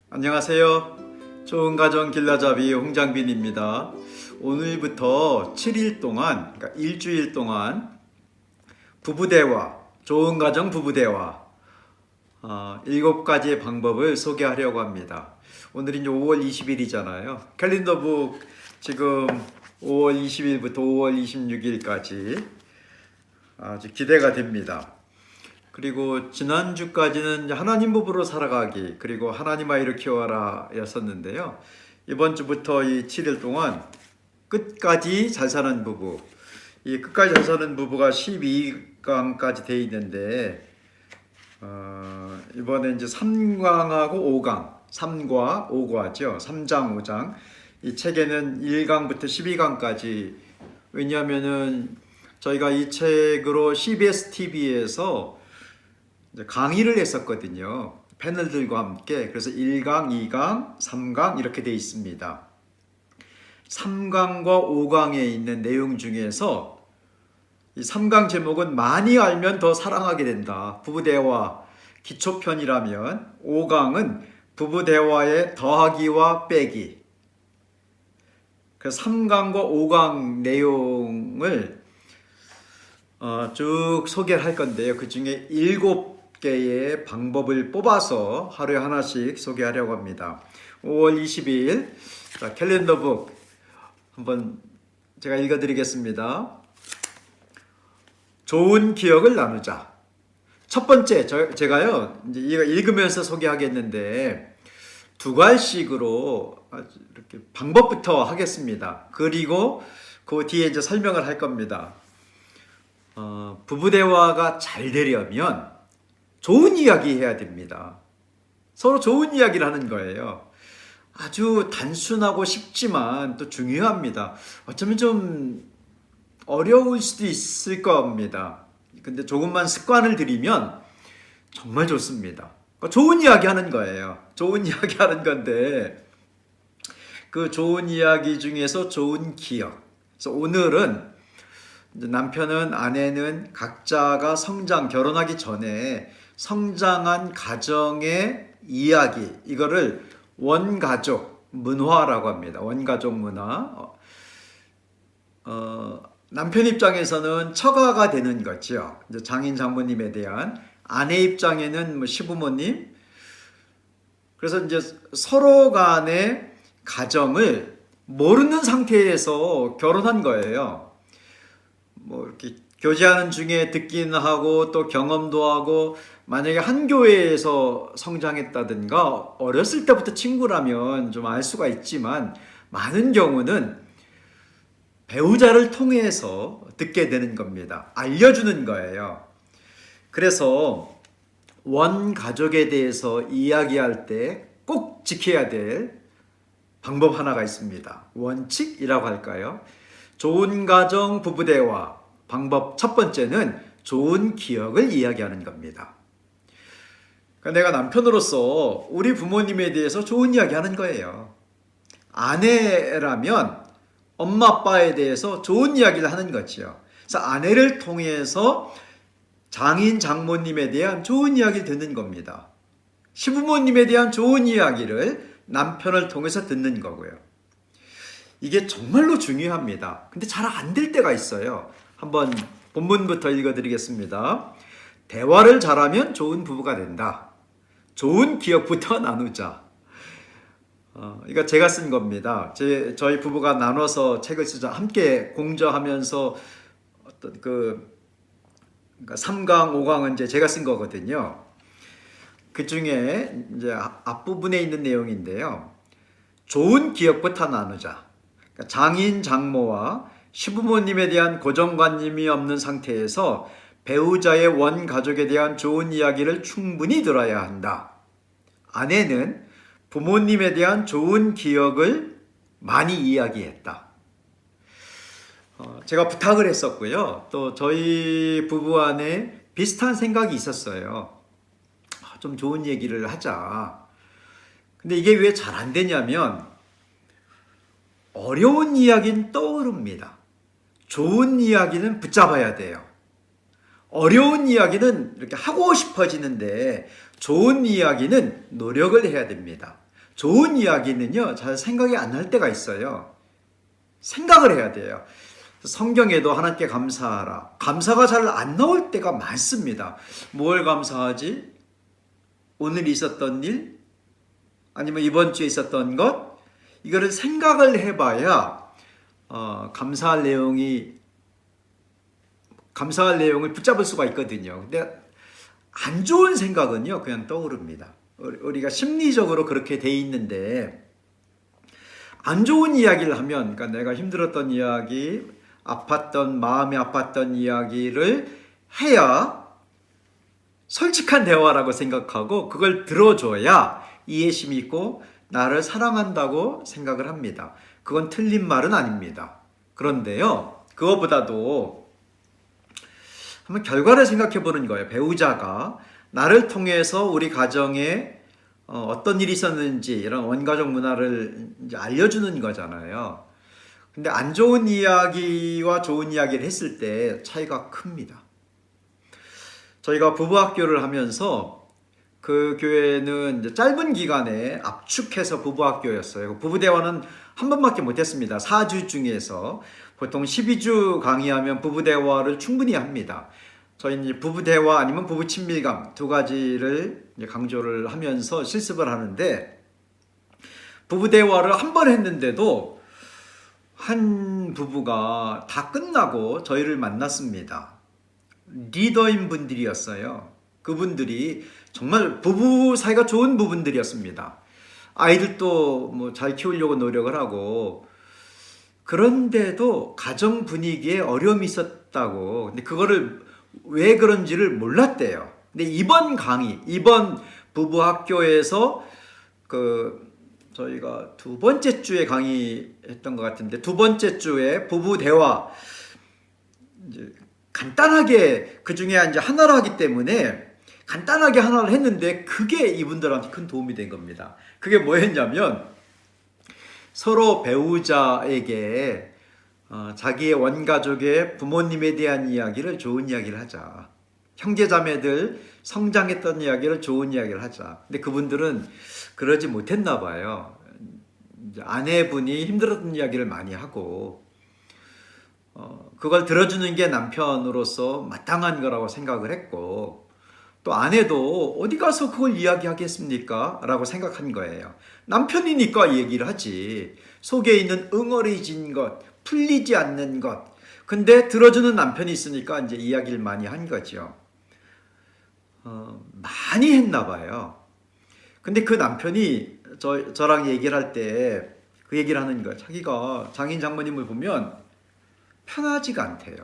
안녕하세요. 좋은 가정 길라잡이 홍장빈입니다. 오늘부터 7일 동안, 그러니까 일주일 동안 부부대화, 좋은 가정 부부대화 7가지의 방법을 소개하려고 합니다. 오늘이 이제 5월 20일이잖아요. 캘린더북 지금 5월 20일부터 5월 26일까지 아주 기대가 됩니다. 그리고 지난주까지는 하나님 부부로 살아가기, 그리고 하나님 아이를 키워라 였었는데요. 이번 주부터 이 7일 동안 끝까지 잘 사는 부부, 이 끝까지 잘 사는 부부가 12강까지 돼 있는데 이번에 이제 3강하고 5강, 3과 5과죠. 3장, 5장. 이 책에는 1강부터 12강까지, 왜냐하면은 저희가 이 책으로 CBS TV에서 강의를 했었거든요. 패널들과 함께. 그래서 1강, 2강, 3강 이렇게 되어 있습니다. 3강과 5강에 있는 내용 중에서 이 3강 제목은 많이 알면 더 사랑하게 된다. 부부대화 기초편이라면 5강은 부부대화의 더하기와 빼기. 그래서 3강과 5강 내용을 쭉 소개를 할 건데요. 그 중에 7개의 방법을 뽑아서 하루에 하나씩 소개하려고 합니다. 5월 20일 캘린더북 한번 제가 읽어드리겠습니다. 좋은 기억을 나누자. 첫 번째, 제가요 이제 이거 읽으면서 소개하겠는데 2갈씩으로 이렇게 방법부터 하겠습니다. 그리고 그 뒤에 이제 설명을 할 겁니다. 부부 대화가 잘 되려면 좋은 이야기 해야 됩니다. 서로 좋은 이야기를 하는 거예요. 아주 단순하고 쉽지만 또 중요합니다. 어쩌면 좀 어려울 수도 있을 겁니다. 근데 조금만 습관을 들이면 정말 좋습니다. 그러니까 좋은 이야기 하는 거예요. 좋은 이야기 하는 건데 그 좋은 이야기 중에서 좋은 기억. 그래서 오늘은 남편은 아내는 각자가 결혼하기 전에 성장한 가정의 이야기, 이거를 원가족 문화라고 합니다. 원가족 문화. 남편 입장에서는 처가가 되는 거죠. 이제 장인 장모님에 대한, 아내 입장에는 시부모님. 그래서 이제 서로 간의 가정을 모르는 상태에서 결혼한 거예요. 이렇게 교제하는 중에 듣기는 하고 또 경험도 하고, 만약에 한 교회에서 성장했다든가 어렸을 때부터 친구라면 좀 알 수가 있지만 많은 경우는 배우자를 통해서 듣게 되는 겁니다. 알려주는 거예요. 그래서 원가족에 대해서 이야기할 때 꼭 지켜야 될 방법 하나가 있습니다. 원칙이라고 할까요? 좋은 가정 부부대화 방법 첫 번째는 좋은 기억을 이야기하는 겁니다. 그러니까 내가 남편으로서 우리 부모님에 대해서 좋은 이야기 하는 거예요. 아내라면 엄마 아빠에 대해서 좋은 이야기를 하는 거지요. 그래서 아내를 통해서 장인 장모님에 대한 좋은 이야기를 듣는 겁니다. 시부모님에 대한 좋은 이야기를 남편을 통해서 듣는 거고요. 이게 정말로 중요합니다. 근데 잘 안 될 때가 있어요. 한번 본문부터 읽어드리겠습니다. 대화를 잘하면 좋은 부부가 된다. 좋은 기억부터 나누자. 이거 제가 쓴 겁니다. 저희 부부가 나눠서 책을 쓰자. 함께 공저하면서 어떤 그러니까 3강, 5강은 이제 제가 쓴 거거든요. 그 중에 이제 앞부분에 있는 내용인데요. 좋은 기억부터 나누자. 그러니까 장인, 장모와 시부모님에 대한 고정관념이 없는 상태에서 배우자의 원가족에 대한 좋은 이야기를 충분히 들어야 한다. 아내는 부모님에 대한 좋은 기억을 많이 이야기했다. 제가 부탁을 했었고요. 또 저희 부부 안에 비슷한 생각이 있었어요. 좀 좋은 얘기를 하자. 근데 이게 왜 잘 안 되냐면 어려운 이야기는 떠오릅니다. 좋은 이야기는 붙잡아야 돼요. 어려운 이야기는 이렇게 하고 싶어지는데 좋은 이야기는 노력을 해야 됩니다. 좋은 이야기는요, 잘 생각이 안 날 때가 있어요. 생각을 해야 돼요. 성경에도 하나님께 감사하라. 감사가 잘 안 나올 때가 많습니다. 뭘 감사하지? 오늘 있었던 일? 아니면 이번 주에 있었던 것? 이거를 생각을 해봐야 감사할 내용을 붙잡을 수가 있거든요. 근데 안 좋은 생각은요, 그냥 떠오릅니다. 우리가 심리적으로 그렇게 돼 있는데, 안 좋은 이야기를 하면, 그러니까 내가 힘들었던 이야기, 마음이 아팠던 이야기를 해야 솔직한 대화라고 생각하고, 그걸 들어줘야 이해심이 있고 나를 사랑한다고 생각을 합니다. 그건 틀린 말은 아닙니다. 그런데요, 그거보다도 한번 결과를 생각해 보는 거예요. 배우자가 나를 통해서 우리 가정에 어떤 일이 있었는지 이런 원가족 문화를 이제 알려주는 거잖아요. 근데 안 좋은 이야기와 좋은 이야기를 했을 때 차이가 큽니다. 저희가 부부학교를 하면서 그 교회는 이제 짧은 기간에 압축해서 부부학교였어요. 부부대화는 한 번밖에 못했습니다. 4주 중에서 보통 12주 강의하면 부부대화를 충분히 합니다. 저희는 부부대화 아니면 부부친밀감 두 가지를 강조를 하면서 실습을 하는데, 부부대화를 한 번 했는데도 한 부부가 다 끝나고 저희를 만났습니다. 리더인 분들이었어요. 그분들이 정말 부부 사이가 좋은 부분들이었습니다. 아이들도 뭐 잘 키우려고 노력을 하고, 그런데도 가정 분위기에 어려움이 있었다고. 근데 그거를 왜 그런지를 몰랐대요. 근데 이번 부부 학교에서 저희가 두 번째 주에 강의했던 것 같은데, 두 번째 주에 부부 대화 이제 간단하게 그 중에 이제 하나를 하기 때문에 간단하게 하나를 했는데, 그게 이분들한테 큰 도움이 된 겁니다. 그게 뭐였냐면, 서로 배우자에게 자기의 원가족의 부모님에 대한 이야기를, 좋은 이야기를 하자. 형제자매들 성장했던 이야기를, 좋은 이야기를 하자. 근데 그분들은 그러지 못했나 봐요. 이제 아내분이 힘들었던 이야기를 많이 하고, 그걸 들어주는 게 남편으로서 마땅한 거라고 생각을 했고, 또 아내도 어디 가서 그걸 이야기하겠습니까? 라고 생각한 거예요. 남편이니까 얘기를 하지. 속에 있는 응어리진 것, 풀리지 않는 것. 근데 들어주는 남편이 있으니까 이제 이야기를 많이 한 거죠. 많이 했나 봐요. 근데 그 남편이 저랑 얘기를 할 때 그 얘기를 하는 거예요. 자기가 장인 장모님을 보면 편하지가 않대요.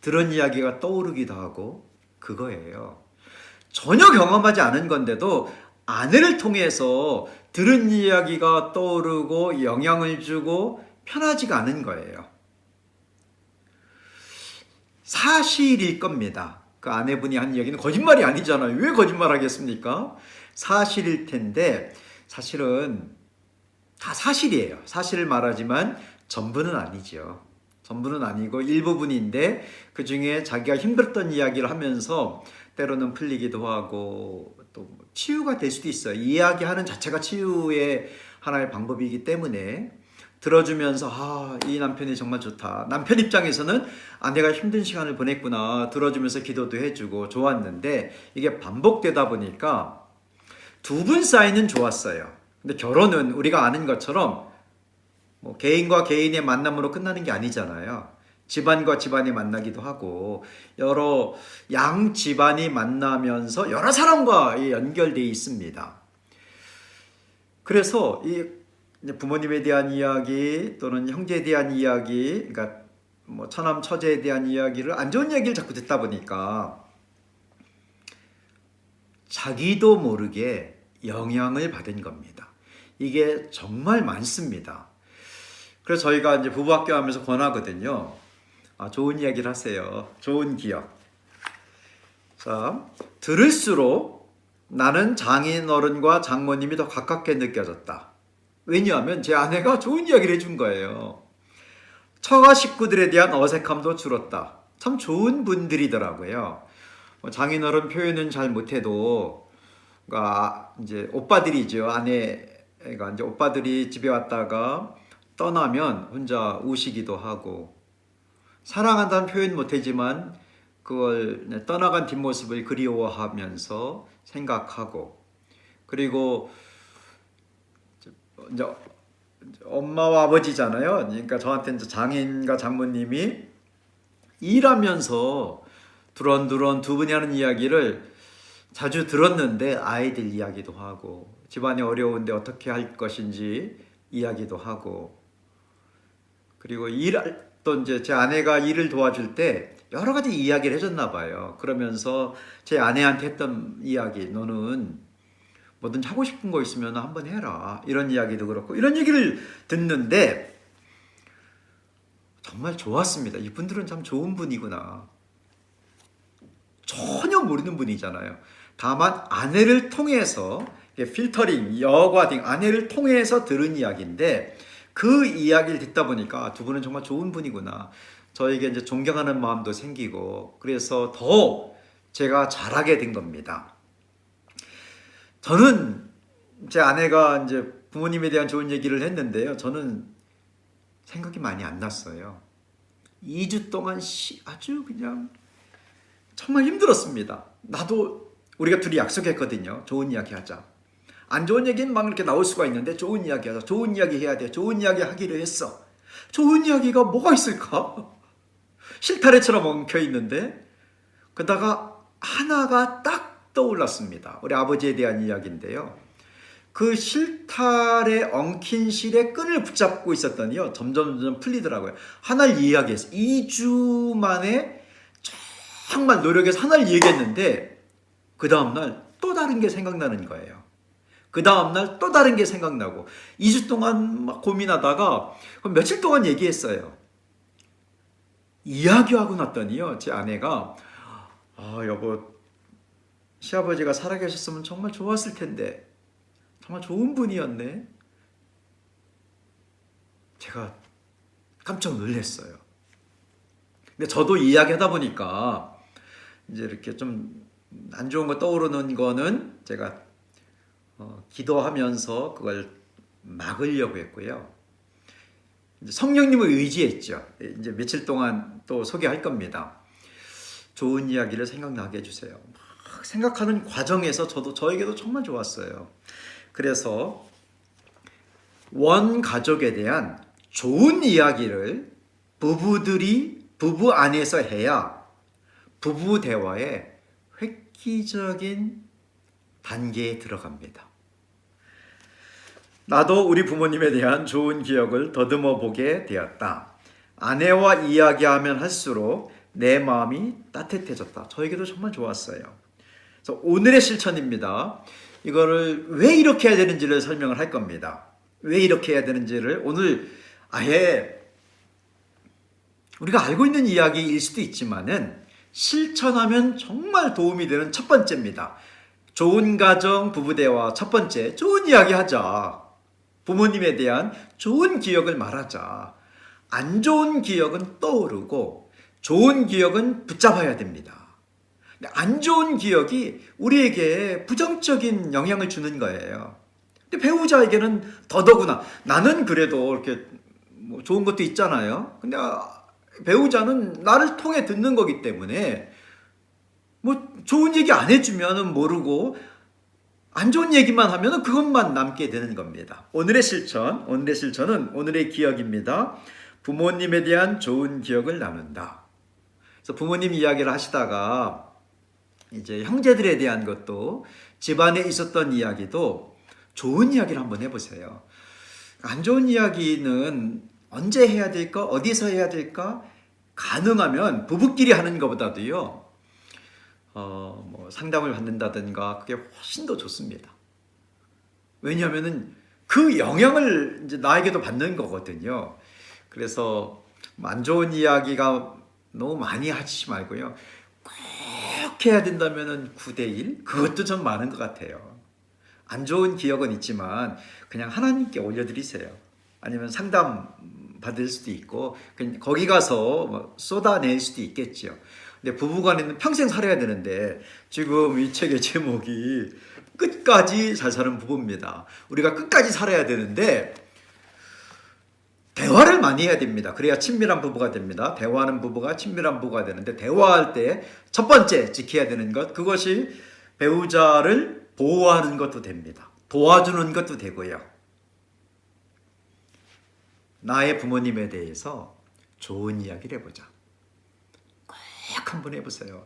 들은 이야기가 떠오르기도 하고, 그거예요. 전혀 경험하지 않은 건데도 아내를 통해서 들은 이야기가 떠오르고 영향을 주고 편하지가 않은 거예요. 사실일 겁니다. 그 아내분이 한 이야기는 거짓말이 아니잖아요. 왜 거짓말하겠습니까? 사실일 텐데, 사실은 다 사실이에요. 사실을 말하지만 전부는 아니죠. 전부는 아니고 일부분인데, 그 중에 자기가 힘들었던 이야기를 하면서 때로는 풀리기도 하고 또 치유가 될 수도 있어요. 이야기하는 자체가 치유의 하나의 방법이기 때문에 들어주면서 이 남편이 정말 좋다. 남편 입장에서는 내가 힘든 시간을 보냈구나. 들어주면서 기도도 해주고 좋았는데, 이게 반복되다 보니까 두 분 사이는 좋았어요. 근데 결혼은 우리가 아는 것처럼 뭐 개인과 개인의 만남으로 끝나는 게 아니잖아요. 집안과 집안이 만나기도 하고, 여러 양 집안이 만나면서 여러 사람과 연결되어 있습니다. 그래서 이 부모님에 대한 이야기 또는 형제에 대한 이야기, 그러니까 뭐 처남 처제에 대한 이야기를, 안 좋은 이야기를 자꾸 듣다 보니까 자기도 모르게 영향을 받은 겁니다. 이게 정말 많습니다. 그래서 저희가 이제 부부학교 하면서 권하거든요. 좋은 이야기를 하세요. 좋은 기억. 자, 들을수록 나는 장인어른과 장모님이 더 가깝게 느껴졌다. 왜냐하면 제 아내가 좋은 이야기를 해준 거예요. 처가 식구들에 대한 어색함도 줄었다. 참 좋은 분들이더라고요. 장인어른 표현은 잘 못해도, 그러니까 이제 오빠들이죠. 아내 애가 이제 오빠들이 집에 왔다가 떠나면 혼자 우시기도 하고 사랑한다는 표현 못하지만 그걸 떠나간 뒷모습을 그리워하면서 생각하고 그리고 이제 엄마와 아버지잖아요. 그러니까 저한테 이제 장인과 장모님이 일하면서 두런두런 두 분이 하는 이야기를 자주 들었는데 아이들 이야기도 하고 집안이 어려운데 어떻게 할 것인지 이야기도 하고 그리고 또 이제 제 아내가 일을 도와줄 때 여러 가지 이야기를 해줬나 봐요. 그러면서 제 아내한테 했던 이야기, 너는 뭐든지 하고 싶은 거 있으면 한번 해라. 이런 이야기도 그렇고 이런 얘기를 듣는데 정말 좋았습니다. 이분들은 참 좋은 분이구나. 전혀 모르는 분이잖아요. 다만 아내를 통해서 필터링, 여과딩, 아내를 통해서 들은 이야기인데 그 이야기를 듣다 보니까 두 분은 정말 좋은 분이구나. 저에게 이제 존경하는 마음도 생기고 그래서 더 제가 잘하게 된 겁니다. 저는 제 아내가 이제 부모님에 대한 좋은 얘기를 했는데요. 저는 생각이 많이 안 났어요. 2주 동안 아주 그냥 정말 힘들었습니다. 나도 우리가 둘이 약속했거든요. 좋은 이야기 하자. 안 좋은 얘기는 막 이렇게 나올 수가 있는데 좋은 이야기 하자. 좋은 이야기 해야 돼. 좋은 이야기 하기로 했어. 좋은 이야기가 뭐가 있을까? 실타래처럼 엉켜 있는데 그러다가 하나가 딱 떠올랐습니다. 우리 아버지에 대한 이야기인데요. 그 실타래 엉킨 실에 끈을 붙잡고 있었더니요. 점점 풀리더라고요. 하나를 이야기했어요. 2주 만에 정말 노력해서 하나를 얘기했는데 그 다음날 또 다른 게 생각나는 거예요. 그 다음날 또 다른 게 생각나고 2주 동안 막 고민하다가 며칠 동안 얘기했어요. 이야기하고 났더니요. 제 아내가 여보 시아버지가 살아계셨으면 정말 좋았을 텐데 정말 좋은 분이었네. 제가 깜짝 놀랐어요. 근데 저도 이야기하다 보니까 이제 이렇게 좀 안 좋은 거 떠오르는 거는 제가 기도하면서 그걸 막으려고 했고요. 이제 성령님을 의지했죠. 이제 며칠 동안 또 소개할 겁니다. 좋은 이야기를 생각나게 해주세요. 막 생각하는 과정에서 저에게도 정말 좋았어요. 그래서 원 가족에 대한 좋은 이야기를 부부 안에서 해야 부부 대화에 획기적인 단계에 들어갑니다. 나도 우리 부모님에 대한 좋은 기억을 더듬어 보게 되었다. 아내와 이야기하면 할수록 내 마음이 따뜻해졌다. 저에게도 정말 좋았어요. 그래서 오늘의 실천입니다. 이거를 왜 이렇게 해야 되는지를 설명을 할 겁니다. 왜 이렇게 해야 되는지를 오늘 아예 우리가 알고 있는 이야기일 수도 있지만은 실천하면 정말 도움이 되는 첫 번째입니다. 좋은 가정, 부부 대화 첫 번째, 좋은 이야기 하자. 부모님에 대한 좋은 기억을 말하자. 안 좋은 기억은 떠오르고 좋은 기억은 붙잡아야 됩니다. 안 좋은 기억이 우리에게 부정적인 영향을 주는 거예요. 근데 배우자에게는 더더구나. 나는 그래도 이렇게 뭐 좋은 것도 있잖아요. 근데 배우자는 나를 통해 듣는 거기 때문에 뭐 좋은 얘기 안 해주면 모르고 안 좋은 얘기만 하면 그것만 남게 되는 겁니다. 오늘의 실천은 오늘의 기억입니다. 부모님에 대한 좋은 기억을 나눈다. 그래서 부모님 이야기를 하시다가 이제 형제들에 대한 것도 집안에 있었던 이야기도 좋은 이야기를 한번 해보세요. 안 좋은 이야기는 언제 해야 될까? 어디서 해야 될까? 가능하면 부부끼리 하는 것보다도요. 뭐 상담을 받는다든가 그게 훨씬 더 좋습니다. 왜냐하면은 그 영향을 이제 나에게도 받는 거거든요. 그래서 안 좋은 이야기가 너무 많이 하지 말고요. 꼭 해야 된다면은 9대1 그것도 좀 많은 것 같아요. 안 좋은 기억은 있지만 그냥 하나님께 올려드리세요. 아니면 상담 받을 수도 있고 거기 가서 뭐 쏟아낼 수도 있겠죠. 근데 부부간에는 평생 살아야 되는데 지금 이 책의 제목이 끝까지 잘 사는 부부입니다. 우리가 끝까지 살아야 되는데 대화를 많이 해야 됩니다. 그래야 친밀한 부부가 됩니다. 대화하는 부부가 친밀한 부부가 되는데 대화할 때 첫 번째 지켜야 되는 것, 그것이 배우자를 보호하는 것도 됩니다. 도와주는 것도 되고요. 나의 부모님에 대해서 좋은 이야기를 해보자. 꼭 한번 해보세요.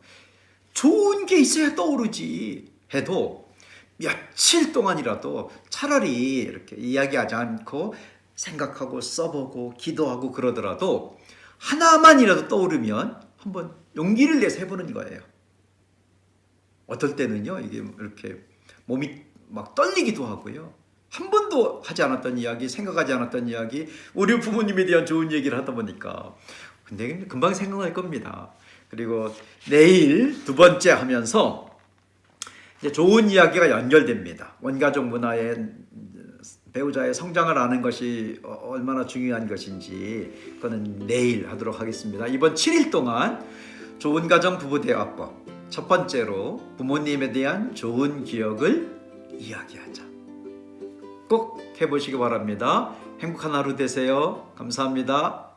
좋은 게 있어야 떠오르지 해도 며칠 동안이라도 차라리 이렇게 이야기하지 않고 생각하고 써보고 기도하고 그러더라도 하나만이라도 떠오르면 한번 용기를 내서 해보는 거예요. 어떨 때는요, 이게 이렇게 몸이 막 떨리기도 하고요. 한 번도 하지 않았던 이야기, 생각하지 않았던 이야기, 우리 부모님에 대한 좋은 얘기를 하다 보니까 근데 금방 생각날 겁니다. 그리고 내일 두 번째 하면서 이제 좋은 이야기가 연결됩니다. 원가족 문화의 배우자의 성장을 아는 것이 얼마나 중요한 것인지 그거는 내일 하도록 하겠습니다. 이번 7일 동안 좋은 가정 부부 대화법, 첫 번째로 부모님에 대한 좋은 기억을 이야기하자. 꼭 해보시기 바랍니다. 행복한 하루 되세요. 감사합니다.